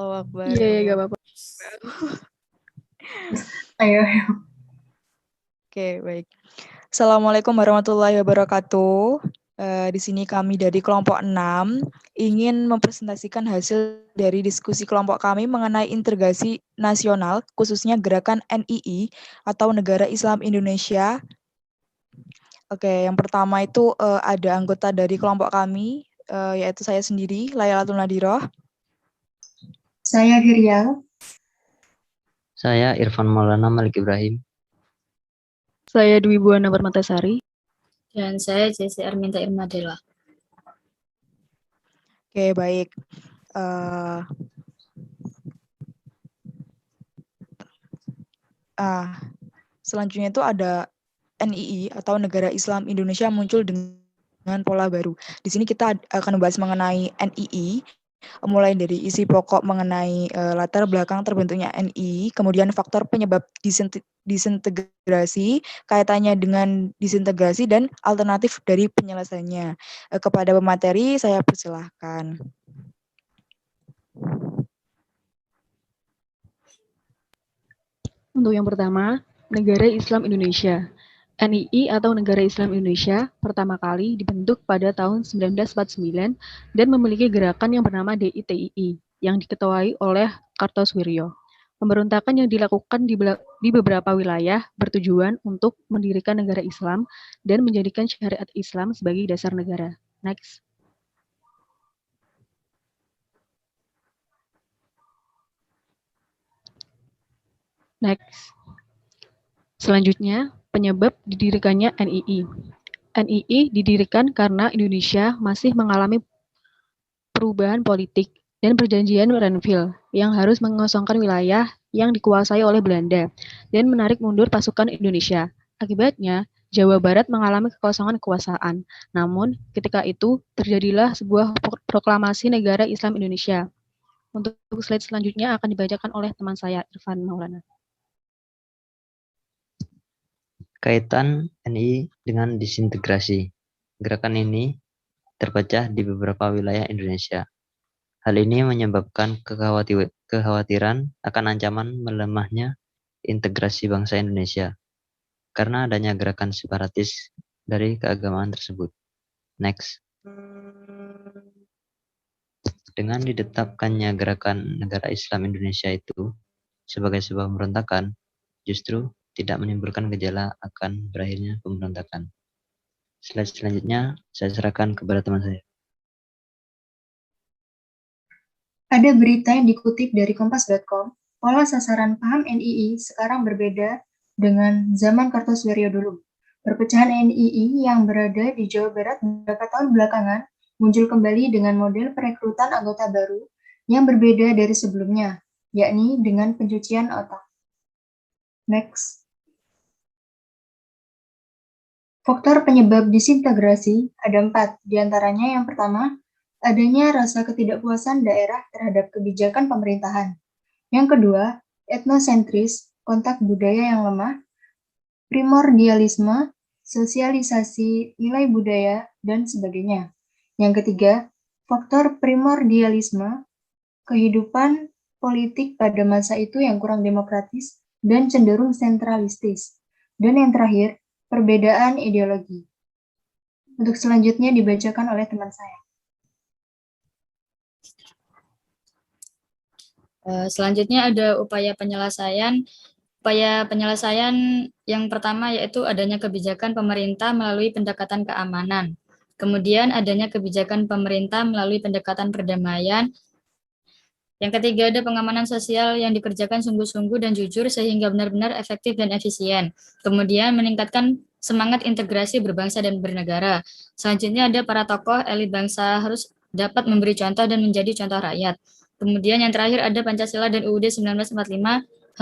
Allahu Akbar. Iya, gak apa-apa. Ayo. Oke, baik. Assalamualaikum warahmatullahi wabarakatuh. Di sini kami dari kelompok 6 ingin mempresentasikan hasil dari diskusi kelompok kami mengenai integrasi nasional, khususnya gerakan NII atau Negara Islam Indonesia. Oke, yang pertama itu ada anggota dari kelompok kami, yaitu saya sendiri, Laylatul Nadiroh. Saya Girial. Saya Irfan Maulana Malik Ibrahim. Saya Dwi Buana Permatasari. Dan saya JCR Minta Irmadela. Oke, baik. Selanjutnya itu ada NII atau Negara Islam Indonesia muncul dengan pola baru. Di sini kita akan membahas mengenai NII, mulai dari isi pokok mengenai latar belakang terbentuknya NII, kemudian faktor penyebab disintegrasi, kaitannya dengan disintegrasi dan alternatif dari penyelesaiannya. Kepada pemateri saya persilahkan. Untuk yang pertama, Negara Islam Indonesia. NII atau Negara Islam Indonesia pertama kali dibentuk pada tahun 1949 dan memiliki gerakan yang bernama DITII yang diketuai oleh Kartosoewirjo. Pemberontakan yang dilakukan di beberapa wilayah bertujuan untuk mendirikan negara Islam dan menjadikan syariat Islam sebagai dasar negara. Next. Selanjutnya, penyebab didirikannya NII. NII didirikan karena Indonesia masih mengalami perubahan politik dan perjanjian Renville yang harus mengosongkan wilayah yang dikuasai oleh Belanda dan menarik mundur pasukan Indonesia. Akibatnya, Jawa Barat mengalami kekosongan kekuasaan. Namun, ketika itu terjadilah sebuah proklamasi Negara Islam Indonesia. Untuk slide selanjutnya akan dibacakan oleh teman saya, Irfan Maulana. Kaitan NII dengan disintegrasi. Gerakan ini terpecah di beberapa wilayah Indonesia. Hal ini menyebabkan kekhawatiran akan ancaman melemahnya integrasi bangsa Indonesia karena adanya gerakan separatis dari keagamaan tersebut. Next. Dengan ditetapkannya gerakan Negara Islam Indonesia itu sebagai sebuah pemberontakan, justru tidak menimbulkan gejala akan berakhirnya pemberontakan. Slide selanjutnya saya serahkan kepada teman saya. Ada berita yang dikutip dari kompas.com, pola sasaran paham NII sekarang berbeda dengan zaman Kartosoewirjo dulu. Perpecahan NII yang berada di Jawa Barat beberapa tahun belakangan muncul kembali dengan model perekrutan anggota baru yang berbeda dari sebelumnya, yakni dengan pencucian otak. Next. Faktor penyebab disintegrasi ada 4, diantaranya yang pertama, adanya rasa ketidakpuasan daerah terhadap kebijakan pemerintahan. Yang kedua, etnosentris, kontak budaya yang lemah, primordialisme, sosialisasi nilai budaya, dan sebagainya. Yang ketiga, faktor primordialisme, kehidupan politik pada masa itu yang kurang demokratis dan cenderung sentralistis. Dan yang terakhir, perbedaan ideologi. Untuk selanjutnya dibacakan oleh teman saya. Selanjutnya ada upaya penyelesaian. Upaya penyelesaian yang pertama yaitu adanya kebijakan pemerintah melalui pendekatan keamanan. Kemudian adanya kebijakan pemerintah melalui pendekatan perdamaian. Yang ketiga ada pengamanan sosial yang dikerjakan sungguh-sungguh dan jujur sehingga benar-benar efektif dan efisien. Kemudian meningkatkan semangat integrasi berbangsa dan bernegara. Selanjutnya ada para tokoh elit bangsa harus dapat memberi contoh dan menjadi contoh rakyat. Kemudian yang terakhir ada Pancasila dan UUD 1945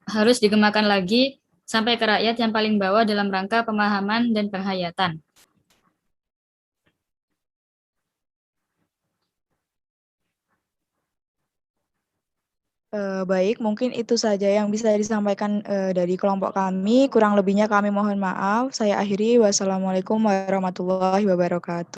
harus digemakan lagi sampai ke rakyat yang paling bawah dalam rangka pemahaman dan penghayatan. Baik, mungkin itu saja yang bisa disampaikan dari kelompok kami. Kurang lebihnya kami mohon maaf. Saya akhiri. Wassalamualaikum warahmatullahi wabarakatuh.